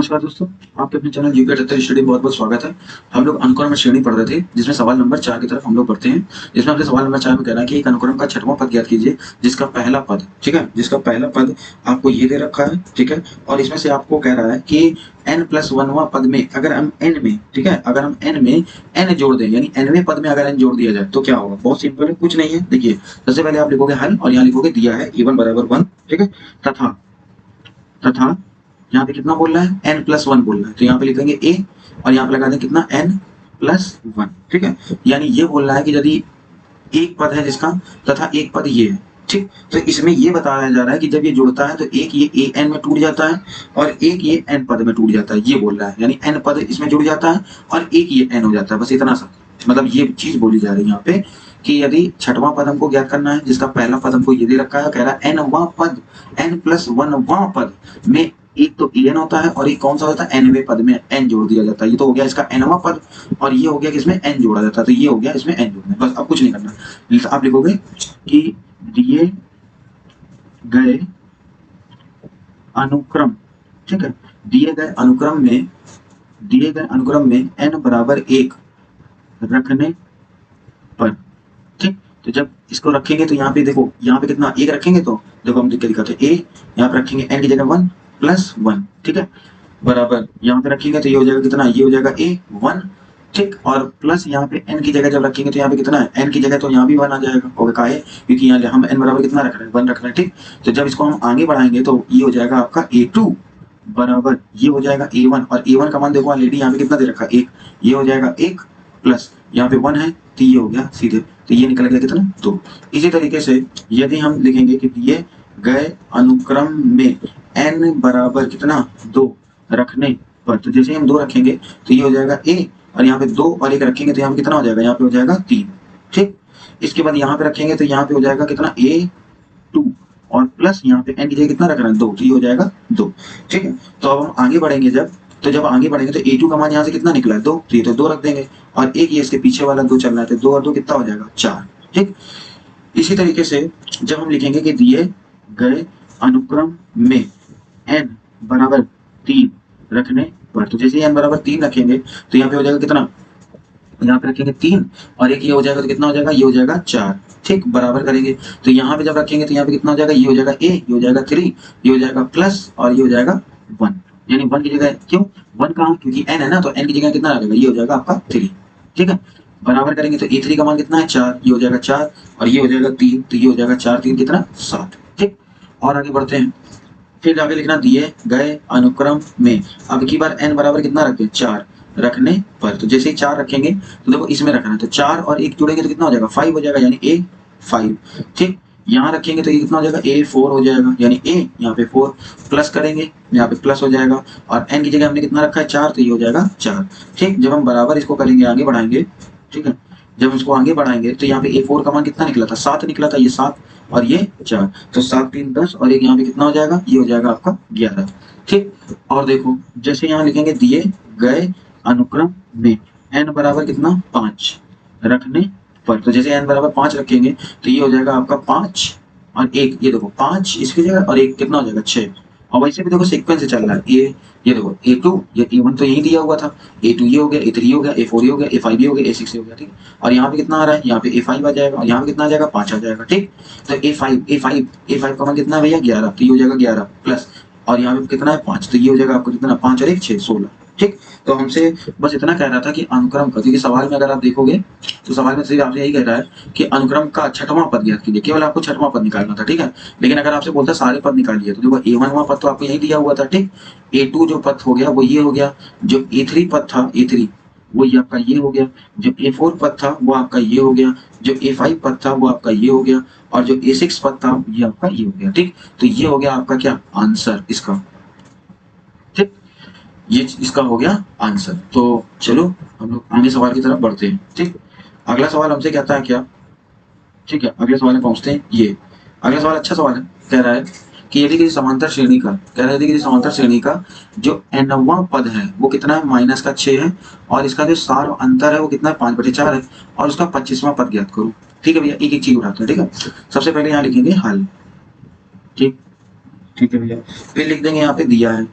नमस्कार दोस्तों, आपके अपने चैनल जीके 78 स्टडी बहुत बहुत स्वागत है। हम लोग अनुक्रम में श्रेणी पढ़ रहे थे, जिसमें सवाल नंबर 4 की तरफ हम लोग पढ़ते हैं। जिसमें हमसे सवाल नंबर 4 में कह रहा है कि एक अनुक्रम का छठवां पद ज्ञात कीजिए जिसका पहला पद, ठीक है, जिसका पहला पद आपको ये दे रखा है, ठीक है, और इसमें से आपको कह रहा है कि n+1वां पद में अगर हम n में, ठीक है, अगर हम n में n जोड़ दें, यानी nवें पद में अगर n जोड़ दिया जाए तो क्या होगा। बहुत सिंपल है, कुछ नहीं है। देखिए, सबसे पहले आप लिखोगे हल और यहाँ लिखोगे दिया है a1 = 1, ठीक है, तथा यहाँ पे कितना बोल रहा है, n+1 बोल रहा है, तो यहाँ पे लिखेंगे a और यहाँ पे लगा दें कितना n+1, ठीक है। यानी ये बोल रहा है कि यदि एक पद है जिसका तथा एक पद ये है, ठीक, तो इसमें ये बताया जा रहा है कि जब ये जुड़ता है तो एक ये an में टूट जाता है और एक ये n पद में टूट जाता है, ये बोल रहा है। यानी n पद इसमें जुड़ जाता है और एक ये n हो जाता है, बस इतना सा, मतलब ये चीज बोली जा रही है यहाँ पे कि यदि छठवां पद हमको ज्ञात करना है जिसका पहला पद हमको ये दे रखा है, कह रहा है n-वां पद, n+1वां पद में एक तो en होता है और एक कौन सा होता है, nवें पद में n जोड़ दिया जाता है। ये तो हो गया इसका nवां पद और ये हो गया कि इसमें n जोड़ा जाता है, तो ये हो गया इसमें n जोड़ना है, बस। अब कुछ नहीं करना, आप लिखोगे कि दिए गए अनुक्रम, ठीक है, दिए गए अनुक्रम में n = 1 रखने पर, ठीक, तो जब इसको रखेंगे तो यहाँ पे देखो, यहाँ पे कितना 1 रखेंगे तो देखो हम क्या दिखाते हैं, a यहाँ पे रखेंगे n की जगह 1+1, ठीक है, बराबर यहाँ पे रखेंगे तो ये हो जाएगा कितना, ये हो जाएगा a1, ठीक, और प्लस यहाँ पे n की जगह जब रखेंगे तो यहाँ पे कितना है, n की जगह तो यहाँ भी 1 आ जाएगा, और का है क्योंकि यहाँ हम n बराबर कितना रख रहे हैं, 1 रख रहे हैं, ठीक। तो जब इसको हम आगे बढ़ाएंगे तो ये हो जाएगा आपका a2 बराबर ये हो जाएगा a1, और a1 का मान देखो ऑलरेडी यहाँ पे कितना दे रखा है, 1, ये हो जाएगा 1 प्लस यहाँ पे 1 है तो ये हो गया सीधे, तो ये निकल गया कितना 2। इसी तरीके से यदि हम लिखेंगे कि दिए गए अनुक्रम में n बराबर कितना 2 रखने पर, तो जैसे हम 2 रखेंगे तो ये हो जाएगा a और यहाँ पे 2 और 1 रखेंगे तो यहाँ पे कितना हो जाएगा, यहाँ पे हो जाएगा 3, ठीक। इसके बाद यहाँ पे रखेंगे तो यहाँ पे हो जाएगा कितना a2 और प्लस यहाँ पे n की जगह कितना रख रहे हैं 2, तो ये हो जाएगा 2, ठीक है। तो अब हम आगे बढ़ेंगे, जब आगे बढ़ेंगे तो a2 का मान यहाँ से कितना निकला है 2, तो ये तो 2 रख देंगे और एक ये इसके पीछे वाला 2 चल रहा है, तो 2 और 2 कितना हो जाएगा 4, ठीक। इसी तरीके से जब हम लिखेंगे कि दिए गए अनुक्रम में n = 3 रखने पर, तो जैसे n = 3 रखेंगे तो यहाँ पे हो जाएगा कितना, यहाँ पे रखेंगे 3 और एक ये हो जाएगा तो कितना हो जाएगा, ये हो जाएगा 4, ठीक, बराबर करेंगे तो यहाँ पे जब रखेंगे तो यहाँ पे कितना हो जाएगा, ये हो जाएगा a, ये हो जाएगा 3, ये हो जाएगा प्लस और ये हो जाएगा 1, यानी 1 की जगह क्यों 1 कहाँ, क्योंकि n है ना, तो n की जगह कितना रहेगा, ये हो जाएगा आपका 3, ठीक है, बराबर करेंगे तो a3 का मान कितना है 4, ये हो जाएगा 4 और ये हो जाएगा 3, तो ये हो जाएगा 4 3 कितना 7, ठीक। और आगे बढ़ते हैं, फिर आगे लिखना दिए गए अनुक्रम में, अब की बार n बराबर कितना रखें 4 रखने पर, तो जैसे ही 4 रखेंगे तो देखो इसमें रखना है, तो 4 और 1 जोड़ेंगे तो कितना हो जाएगा 5 हो जाएगा, यानी a5, ठीक। यहाँ रखेंगे तो ये कितना हो जाएगा a4 हो जाएगा, यानी a यहाँ पे 4 प्लस करेंगे यहाँ पे प्लस हो जाएगा और n की जगह हमने कितना रखा है 4, तो ये हो जाएगा 4, ठीक। जब हम बराबर इसको करेंगे आगे बढ़ाएंगे, ठीक है, जब इसको आगे बढ़ाएंगे तो यहाँ पे a4 का मान कितना निकला था 7 निकला था, ये 7 और ये 4, तो 7 3 10 और एक यहाँ पे कितना हो जाएगा, ये हो जाएगा आपका 11, ठीक। और देखो जैसे यहाँ लिखेंगे दिए गए अनुक्रम में n बराबर कितना 5 रखने पर, तो जैसे n बराबर 5 रखेंगे तो ये हो जाएगा आपका 5 और 1, ये देखो 5 इसकी जगह और 1 कितना हो जाएगा 6, और वैसे भी देखो सीक्वेंस से चल रहा है, ये देखो a2 ये a1 तो यही दिया हुआ था, a2 ये हो गया, a3 हो गया, a4 ये हो गया, a5 ये हो गया, a6 ये हो गया, ठीक। और यहाँ पे कितना आ रहा है, यहाँ पे a5 आ जाएगा और यहाँ पे कितना आ जाएगा 5 आ जाएगा, ठीक। तो a5 का मान कितना है भैया 11, तो ये हो जाएगा 11 प्लस और यहाँ पे कितना है 5, तो ये हो जाएगा आपको कितना 5 और 1 6 16, ठीक। तो हमसे बस इतना कह रहा था कि अनुक्रम का, क्योंकि सवाल में अगर आप देखोगे तो सवाल में सिर्फ आपसे यही कह रहा है कि अनुक्रम का छठवां पद ज्ञात कीजिए, केवल आपको छठवां पद निकालना था, ठीक है। लेकिन अगर आपसे बोलता सारे पद निकालिए तो देखो a1वां पद तो आपको यही दिया हुआ था, ठीक। a2 जो पद हो गया वो ये हो गया, जो a3 पद था a3 वो ये आपका ये हो गया, जो a4 पद था वो आपका ये हो गया, जो a5 पद था वो आपका ये हो गया और जो a6 पद था ये आपका ये हो गया, ठीक। तो ये हो गया आपका क्या आंसर इसका, ठीक, ये इसका हो गया आंसर। तो चलो हम लोग आगे सवाल की तरफ बढ़ते हैं, ठीक। अगला सवाल हमसे कहता है क्या, ठीक है, अगले सवाल में पहुंचते हैं। ये अगला सवाल अच्छा सवाल है, कह रहा है कि यदि किसी समांतर श्रेणी का, कह रहा है यदि किसी समांतर श्रेणी का जो n वां पद है वो कितना है -6 है और इसका जो सार अंतर है वो कितना है 5/4 है और उसका 25वां पद ज्ञात करो, ठीक है भैया। एक एक चीज उठाते हैं, ठीक है। सबसे पहले यहाँ लिखेंगे हल, ठीक, ठीक है भैया। फिर लिख देंगे यहाँ पे दिया है,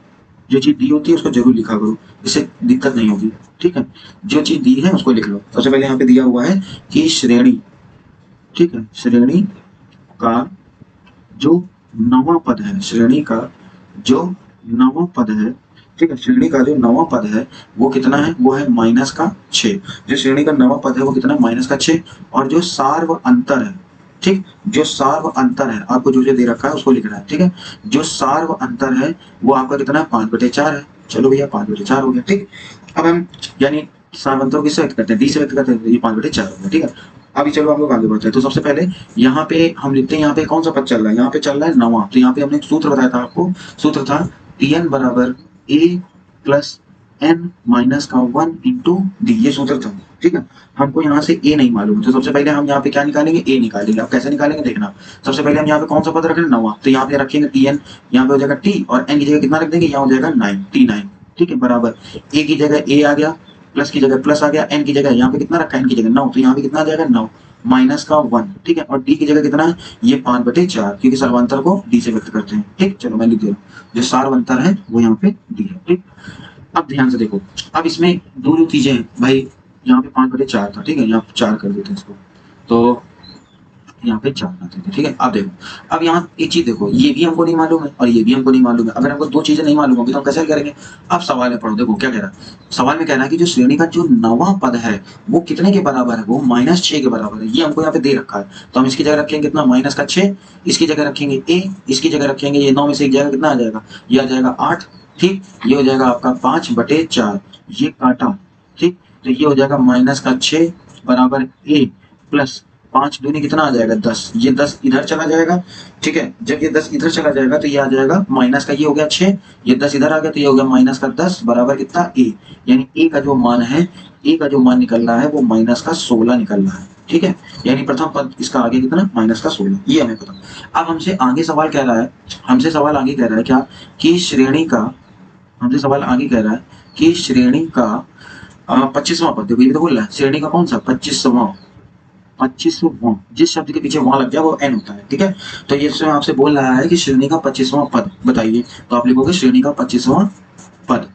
जो चीज दी होती है उसको जरूर लिखा करो, इससे दिक्कत नहीं होगी, ठीक है। जो चीज दी है उसको लिख लो। सबसे पहले यहाँ पे दिया हुआ है कि श्रेणी, ठीक है, श्रेणी का जो नवा पद है, श्रेणी का जो नवा पद है, ठीक है, श्रेणी का जो नवा पद है वो कितना है, वो है -6। जो श्रेणी का नवा पद है वो कितना है, -6। और जो सार्व अंतर है, ठीक, जो सार्व अंतर है, आपको जो दे रखा है उसको लिखना है, ठीक है। जो सार्व अंतर है वो आपका कितना है, 5/4 है। चलो भैया 5/4 हो गया, ठीक। अब हम यानी सार्व अंतर किससे व्यक्त करते हैं, डी से व्यक्त करते हैं, तो ये 5/4 हो गया, ठीक है। अभी चलो हम लोग आगे बढ़ते हैं। तो सबसे पहले यहाँ पे हम लिखते हैं, यहाँ पे कौन सा पद चल रहा है, यहाँ पे चल रहा है नवा। तो यहाँ पे हमने एक सूत्र बताया था आपको, सूत्र था Tn बराबर a प्लस n माइनस का 1 इंटू डी, ये सूत्र था, ठीक है। हमको यहाँ से a नहीं मालूम, तो सबसे पहले हम यहाँ पे क्या निकालेंगे, a निकालेंगे। अब कैसे निकालेंगे देखना, सबसे पहले हम यहाँ पे कौन सा पद रखेंगे, नवा। तो यहाँ पे रखेंगे Tn, यहाँ पे हो जाएगा t, और n की जगह कितना रख देंगे, यहाँ हो जाएगा 9, T9, ठीक है, बराबर a की जगह a आ गया, प्लस की जगह प्लस आ गया, n की जगह यहाँ पे कितना रखा है, n की जगह 9, तो यहाँ पे कितना आ जाएगा 9 माइनस का 1, ठीक है। और d की जगह कितना है, ये 5/4, क्योंकि सर्वांतर को d से व्यक्त करते हैं, ठीक। चलो मैं लिख दे रहा हूँ, जो सार्वंतर है वो यहाँ पे d है, ठीक। अब ध्यान से देखो, अब इसमें दो चीजें हैं भाई, यहाँ पे 5/4 था, ठीक है, यहाँ 4 कर देते हैं इसको, तो यहाँ पे 4 आते थे, ठीक है। अब देखो, अब यहाँ एक चीज देखो, ये भी हमको नहीं मालूम है और ये भी हमको नहीं मालूम है। अगर हमको दो चीजें नहीं मालूम होगी तो हम कैसे करेंगे। अब सवाल में पढ़ो, देखो क्या कह रहा है, सवाल में कह रहा है कि जो श्रेणी का जो नवा पद है वो कितने के बराबर है, वो -6 के बराबर है। ये हमको यहाँ पे दे रखा है, तो हम इसकी जगह रखेंगे कितना, -6, इसकी जगह रखेंगे a, इसकी जगह रखेंगे ये 9 में से एक जगह कितना आ जाएगा, ये आ जाएगा 8, ठीक। ये हो जाएगा आपका 5/4, ये काटा, ठीक। तो ये हो जाएगा -6 बराबर a प्लस 5 दूनी कितना आ जाएगा 10, ये 10 इधर चला जाएगा, ठीक है। जब ये 10 इधर चला जाएगा तो ये आ जाएगा माइनस का, ये हो गया 6, ये 10 इधर आ गया तो ये हो गया -10 बराबर कितना a, यानी a का जो मान है, a का जो मान निकल रहा है वो -16 निकल रहा है, ठीक है। यानी प्रथम पद इसका आगे कितना, -16, ये हमें पता। अब हमसे आगे सवाल कह रहा है, हमसे सवाल आगे कह रहा है क्या, कि श्रेणी का, हमसे सवाल आगे कह रहा है कि श्रेणी का 25वां पद, देखो ये तो बोल रहा है श्रेणी का कौन सा 25वां, जिस शब्द के पीछे वहां लग गया वो n होता है, ठीक है। तो ये आपसे बोल रहा है कि श्रेणी का 25वां पद बताइए, तो आप लिखोगे श्रेणी का 25वां पद,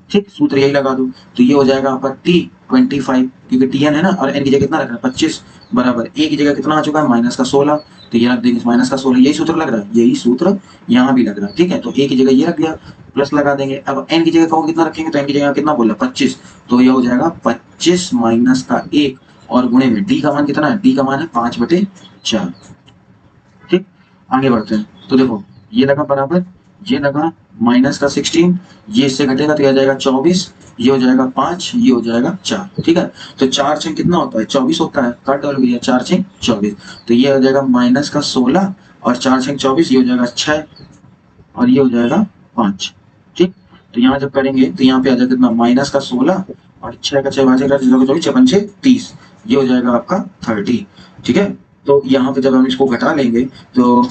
ठीक। सूत्र यही लगा दो, तो ये हो जाएगा आपका T25, क्योंकि Tn है ना, और n की जगह कितना रखना है 25, बराबर a की जगह कितना आ चुका है -16, तो ये रख देंगे -16, यही सूत्र लग रहा है, यही सूत्र यहाँ भी लग रहा है, ठीक है। तो a की जगह ये रख दिया, प्लस लगा देंगे। अब n की जगह कौन कितना रखेंगे, तो n की जगह कितना बोला 25, तो ये हो जाएगा 25 माइनस का 1 और गुणे में d का मान कितना है, d का मान है 5/4, ठीक। आगे बढ़ते हैं, तो देखो ये लगा बराबर, ये लगा -16, ये इससे घटेगा तो ये आ जाएगा 24, ये हो जाएगा 5, ये हो जाएगा 4, ठीक है। तो 4 6 कितना होता है, 24 होता है, काट डालो भैया, 4 6 24, तो ये हो जाएगा -16 और 4 6 24, ये हो जाएगा 6 और ये हो जाएगा 5, ठीक। तो यहाँ जब करेंगे तो यहाँ पे आ जाएगा कितना, -16 और 6 का 6 भाजेगा 24, 6 5 30, ये हो जाएगा आपका 30, ठीक है। तो यहाँ पे जब हम इसको घटा लेंगे तो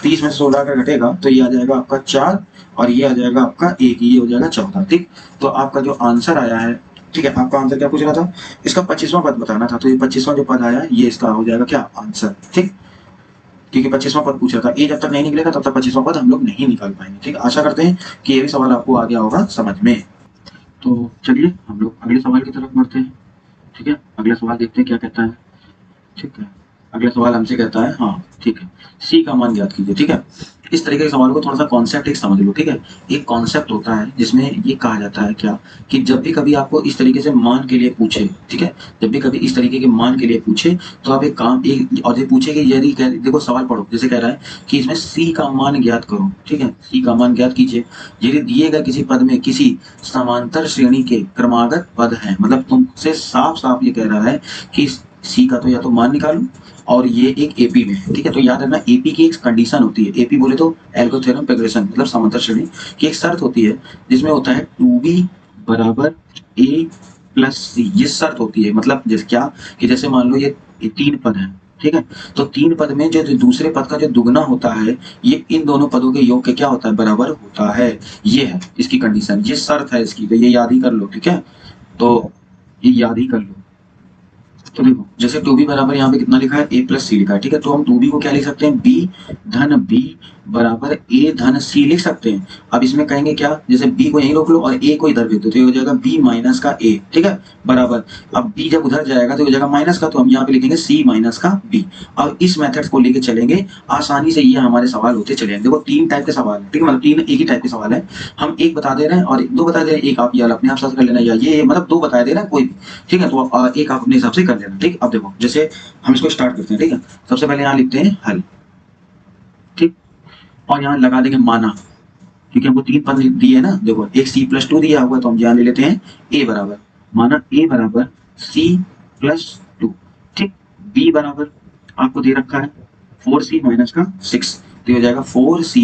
30 में 16 का घटेगा तो ये आ जाएगा आपका 4 और ये आ जाएगा आपका 1, ये हो जाएगा 14, ठीक। तो आपका जो आंसर आया है, ठीक है, आपका आंसर क्या पूछ रहा था, इसका 25वां पद बताना था, तो ये 25वां जो पद आया है ये इसका हो जाएगा क्या आंसर, ठीक। क्योंकि 25वां पद पूछ रहा था, ये जब तक नहीं निकलेगा तब तक 25वां पद हम लोग नहीं निकाल पाएंगे, ठीक। आशा करते हैं कि ये भी सवाल आपको आ गया होगा समझ में। तो चलिए हम लोग अगले सवाल की तरफ बढ़ते हैं, ठीक है। अगला सवाल देखते हैं क्या कहता है, ठीक है। अगला सवाल हमसे कहता है, हाँ ठीक है, सी का मान ज्ञात कीजिए, ठीक है। इस तरीके के सवाल को थोड़ा सा कॉन्सेप्ट एक समझ लो, ठीक है। एक कॉन्सेप्ट होता है जिसमें ये कहा जाता है क्या, कि जब भी कभी आपको इस तरीके से मान के लिए पूछे, ठीक है, जब भी कभी इस तरीके के मान के लिए पूछे तो आप एक काम, एक और ये पूछे कि यदि देखो सवाल पढ़ो, जैसे कह रहा है कि इसमें सी का मान ज्ञात करो, ठीक है, सी का मान ज्ञात कीजिए। यदि दिए गए किसी पद में किसी समांतर श्रेणी के क्रमागत पद हैं, मतलब तुमसे साफ साफ ये कह रहा है कि सी का तो या तो मान निकालो और ये एक एपी में है, ठीक है। तो याद रखना एपी की एक कंडीशन होती है, एपी बोले तो एल्गोथेरम प्रोग्रेशन, मतलब समांतर श्रेणी की एक शर्त होती है जिसमें होता है 2b बराबर a प्लस सी, ये शर्त होती है। मतलब जैसे क्या, कि जैसे मान लो ये 3 पद हैं, ठीक है, तो 3 पद में जो दूसरे पद का जो दुगना होता है ये इन दोनों पदों के योग के क्या होता है, बराबर होता है। ये है इसकी कंडीशन, ये शर्त है इसकी, तो ये याद ही कर लो, ठीक है। तो ये याद ही कर लो। तो देखो जैसे 2b बराबर यहाँ पे कितना लिखा है, a प्लस सी लिखा है, ठीक है। तो हम 2b को क्या लिख सकते हैं, b धन b बराबर ए धन सी लिख सकते हैं। अब इसमें कहेंगे क्या, जैसे बी को यहीं रोक लो और ए को इधर भेज दो, तो ये हो जाएगा बी माइनस का ए, ठीक है, बराबर। अब बी जब उधर जाएगा तो हो जाएगा माइनस का, तो हम यहाँ पे लिखेंगे सी माइनस का बी। अब इस मेथड को लेके चलेंगे, आसानी से ये हमारे सवाल होते चलेंगे। देखो 3 टाइप के सवाल है, ठीक है, मतलब 3 एक ही टाइप के सवाल है। हम एक बता दे रहे हैं और 2 बता दे रहे हैं, एक आप या अपने आप से कर लेना, या ये मतलब 2 बता दे रहे हैं कोई भी, ठीक है, तो एक आप अपने हिसाब से कर लेना, ठीक। अब देखो जैसे हम इसको स्टार्ट करते हैं, ठीक है, सबसे पहले यहाँ लिखते हैं हल, ठीक, और यहाँ लगा देंगे माना, क्योंकि हमको 3 पद दिए है ना, देखो एक c प्लस 2 दिया हुआ, तो हम यहाँ ले लेते हैं a बराबर, माना a बराबर c प्लस 2, ठीक। b बराबर आपको दे रखा है 4c माइनस का 6, तो हो जाएगा 4c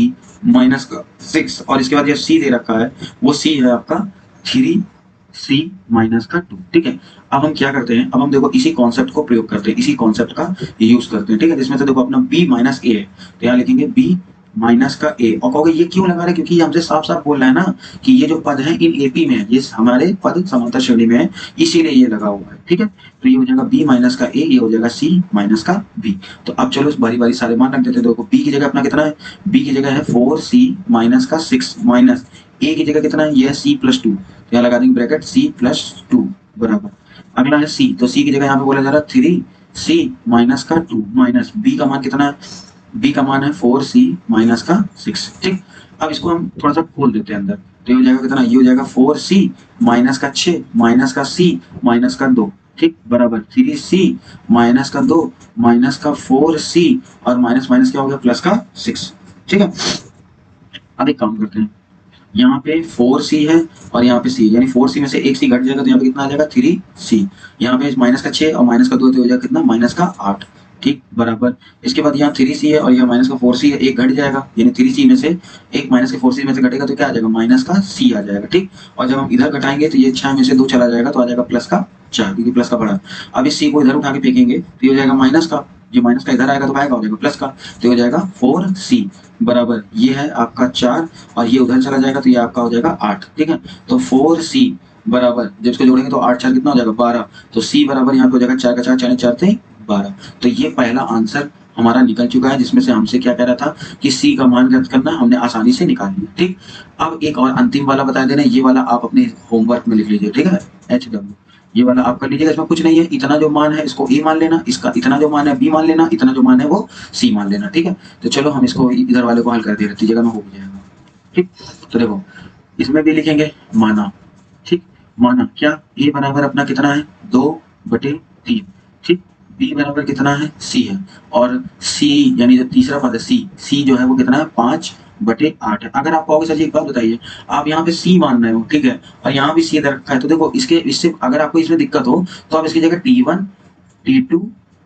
माइनस का 6, और इसके बाद जो c दे रखा है वो c है आपका 3c माइनस का 2, ठीक है। अब हम क्या करते हैं, अब हम देखो इसी कॉन्सेप्ट को प्रयोग करते हैं, इसी कॉन्सेप्ट का यूज करते हैं, ठीक है। जिसमें से देखो अपना b माइनस a है, तो यहाँ लिखेंगे b माइनस का ए, और कहोगे ये क्यों लगा रहे हैं, क्योंकि हमसे साफ साफ बोल रहा है ना कि ये जो पद है इन एपी में है, ये हमारे पद समांतर श्रेणी में है, इसीलिए ये लगा हुआ है, ठीक है। तो ये हो जाएगा b माइनस का ए, ये हो जाएगा c माइनस का b। तो अब चलो बारी बारी सारे मान रख देते हैं। देखो b की जगह अपना कितना है, b की जगह है 4c माइनस का 6 माइनस a की जगह कितना है, ये है c प्लस 2, तो यहाँ लगा देंगे ब्रैकेट c प्लस 2 बराबर। अगला है c, तो c की जगह यहाँ पे बोला जा रहा है 3c माइनस का 2 माइनस b का मान कितना है, b का मान है 4c माइनस का 6, ठीक। अब इसको हम थोड़ा सा खोल देते हैं अंदर, तो ये हो जाएगा कितना, ये हो जाएगा 4c माइनस का 6 माइनस का c माइनस का 2, ठीक, बराबर 3c माइनस का 2 माइनस का 4c और माइनस माइनस क्या हो गया प्लस का 6, ठीक है। अब एक काम करते हैं, यहाँ पे 4c है और यहाँ पे c, यानी 4c में से एक c घट जाएगा, तो यहाँ पे कितना आ जाएगा 3c, यहाँ पे माइनस का 6 और माइनस का 2, तो हो जाएगा कितना माइनस का 8, ठीक, बराबर। इसके बाद यहाँ 3c है और यहाँ माइनस का 4c है, एक घट जाएगा, यानी 3c में से एक माइनस के 4c में से घटेगा, तो क्या आ जाएगा माइनस का c आ जाएगा, ठीक। और जब हम इधर घटाएंगे तो ये 6 में से 2 चला जाएगा, तो आ जाएगा प्लस का 4, क्योंकि प्लस का बड़ा। अब इस c को इधर उठा के फेंकेंगे तो ये हो जाएगा माइनस का, ये माइनस का इधर आएगा तो आएगा हो जाएगा प्लस का, तो हो जाएगा 4c बराबर, ये है आपका 4 और ये उधर चला जाएगा तो ये आपका हो जाएगा 8, ठीक है। तो 4c बराबर जब इसको जोड़ेंगे तो 8 4 कितना हो जाएगा 12, तो c बराबर यहाँ पे हो जाएगा 4 का 4 4 4 थे 12। तो ये पहला आंसर हमारा निकल चुका है, जिसमें से हमसे क्या कह रहा था कि c का मान ज्ञात करना, हमने आसानी से निकाल लिया, ठीक। अब एक और अंतिम वाला बता दे रहे हैं, ये वाला आप अपने होमवर्क में लिख लीजिए, ठीक है, HW, ये वाला आप कर लीजिएगा। इसमें कुछ नहीं है, इतना जो मान है इसको a मान लेना, इसका इतना जो मान है b मान लेना, इतना जो मान है वो c मान लेना, ठीक है। तो चलो हम इसको इधर वाले को हल कर दे रहे, जगह में हो जाएगा, ठीक। तो देखो इसमें भी लिखेंगे माना, ठीक, माना क्या, a बराबर अपना कितना है 2/3, ठीक, b बराबर कितना है c है, और c यानी जो तीसरा पद है c जो है वो कितना है 5/8 है। अगर आप कहोगे सर जी एक बात बताइए, आप यहाँ पे c मान रहे हो, ठीक है, और यहाँ भी c इधर रखा है, तो देखो इससे अगर आपको इसमें दिक्कत हो तो आप इसकी जगह t1 t2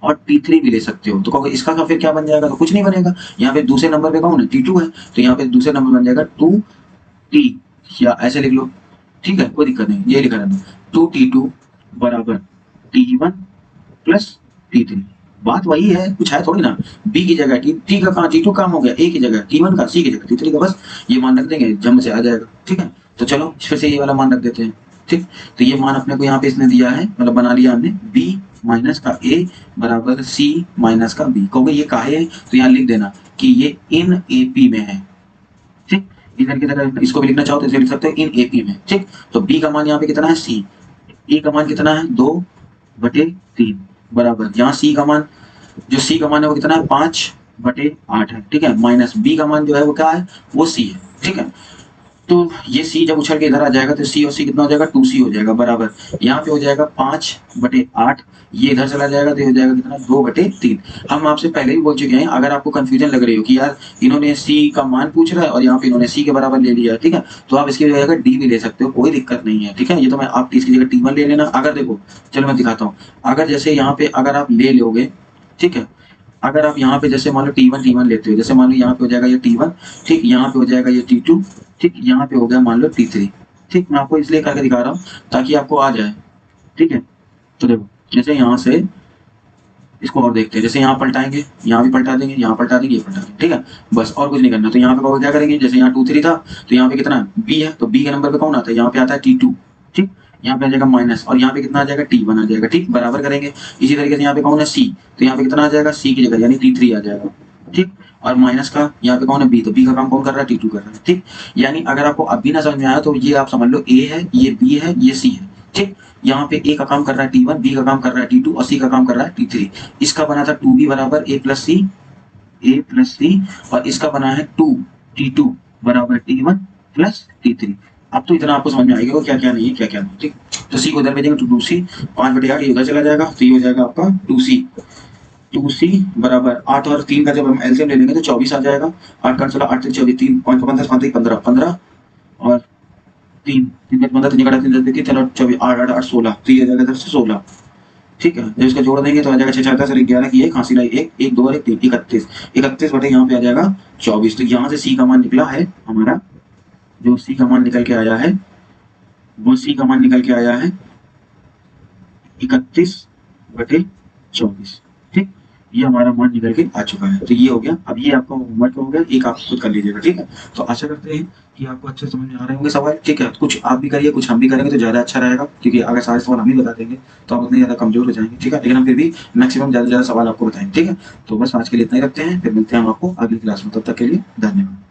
और t3 भी ले सकते हो। तो कहोगे इसका का फिर क्या बन जाएगा, तो कुछ नहीं बनेगा, यहाँ पे दूसरे नंबर पे कौन है t2 है, तो यहाँ पे दूसरे नंबर बन जाएगा 2t, या ऐसे लिख लो, ठीक है, कोई दिक्कत नहीं, ये लिखा रहना 2t2 बराबर t1 प्लस t3, बात वही है, कुछ है थोड़ी ना। b की जगह t का कहाँ t2 काम हो गया, a की जगह t1 का, c की जगह t3 का, बस ये मान रख देंगे, जम से आ जाएगा, ठीक है। तो चलो फिर से ये वाला मान रख देते हैं, ठीक। तो ये मान अपने को यहाँ पे इसने दिया है, मतलब बना लिया हमने b माइनस का a बराबर c माइनस का b। कहोगे ये काहे है, तो यहाँ लिख देना कि ये इन AP में है, ठीक। इधर की तरह इसको भी लिखना चाहो तो इसे लिख सकते हो इन AP में, ठीक। तो b का मान यहाँ पे कितना है c, a का मान कितना है 2/3 बराबर, यहाँ c का मान, जो c का मान है वो कितना है 5/8 है, ठीक है, माइनस b का मान जो है वो क्या है वो c है, ठीक है। तो ये c जब उछल के इधर आ जाएगा तो c और c कितना हो जाएगा 2c हो जाएगा बराबर, यहाँ पे हो जाएगा 5/8, ये इधर चला जाएगा तो हो जाएगा कितना 2/3। हम आपसे पहले ही बोल चुके हैं, अगर आपको कंफ्यूजन लग रही हो कि यार इन्होंने c का मान पूछ रहा है और यहाँ पे इन्होंने c के बराबर ले लिया है, ठीक है, तो आप इसकी जगह d भी ले सकते हो, कोई दिक्कत नहीं है, ठीक है। ये तो मैं आप इसकी जगह t1 ले लेना। अगर देखो चलो मैं दिखाता हूँ, अगर जैसे यहाँ पे अगर आप ले लोगे, ठीक है, अगर आप यहाँ पे जैसे मान लो t1 लेते हो, जैसे मान लो यहाँ पे हो जाएगा ये t1, ठीक, यहाँ पे हो जाएगा ये t2, ठीक, यहाँ पे हो गया मान लो t3, ठीक। मैं आपको इसलिए करके दिखा रहा हूँ ताकि आपको आ जाए, ठीक है। तो देखो जैसे यहाँ से इसको और देखते हैं, जैसे यहाँ पलटाएंगे, यहाँ भी पलटा देंगे, यहाँ पलटा देंगे, ये पलटा देंगे, ठीक है, बस और कुछ नहीं करना। तो यहाँ पे क्या करेंगे, जैसे यहाँ 2 3 था तो यहाँ पे कितना है b है, तो b के नंबर पे कौन आता है, यहाँ पे आता है t2, ठीक, यहाँ पे आ जाएगा माइनस और यहाँ पे कितना आ जाएगा t1 आ जाएगा, ठीक, बराबर करेंगे। इसी तरीके से यहाँ पे कौन है c, तो यहाँ पे कितना आ जाएगा c की जगह यानी t3 आ जाएगा, ठीक। और माइनस का यहाँ पे कौन है, बी, तो बी का काम कौन कर रहा है, T2 कर रहा है। ठीक, यानी अगर आपको अब भी ना समझ में आया तो ये आप समझ लो A है, ये B है, ये C है। ठीक, यहाँ पे A का काम कर रहा है T1, B का काम कर रहा है T2 और C का काम कर रहा है T3। इसका बना था 2B बराबर A प्लस C और इसका बना है T2 बराबर T1 प्लस T3। अब तो इतना आपको समझ में आएगा क्या क्या नहीं है, क्या क्या नहीं। ठीक, तो C को उधर भेजेंगे तो 2C, 5/8 ये उधर चला जाएगा, तो ये हो जाएगा आपका 2C बराबर 8 और 3 का जब हम एलसीएम ले लेंगे तो 24 आ जाएगा। 8 का 16, 8 से 24, 3 5 15 5 15 15 और 3 3 का 15, 3 का 3 देखिए, चलो 24 8 8 8 16, तो ये आ जाएगा इधर से 16। ठीक है, जब इसका जोड़ देंगे तो आ जाएगा 6 4 10 और 11 की 1, हां लाई 1 1 2 और 1 3, 31 31 बटे यहाँ पे आ जाएगा 24। तो यहाँ से सी का मान निकला है हमारा, जो सी का मान निकल के आया है वो सी का मान निकल के आया है 31/24। ठीक, ये हमारा मान निकल के आ चुका है। तो ये हो गया, अब ये आपका होमवर्क हो गया, एक आप खुद कर लीजिएगा। ठीक है, तो आशा करते हैं कि आपको अच्छे समझ में आ रहे होंगे सवाल। ठीक है, कुछ आप भी करिए, कुछ हम भी करेंगे तो ज़्यादा अच्छा रहेगा, क्योंकि अगर सारे सवाल हम ही बता देंगे तो आप उतने ज़्यादा कमजोर हो जाएंगे। ठीक है, लेकिन हम फिर भी मैक्सिमम ज़्यादा से ज़्यादा सवाल आपको बताएंगे। ठीक है, तो बस आज के लिए इतना ही रखते हैं, फिर मिलते हैं हम आपको अगली क्लास में। तब तक के लिए धन्यवाद।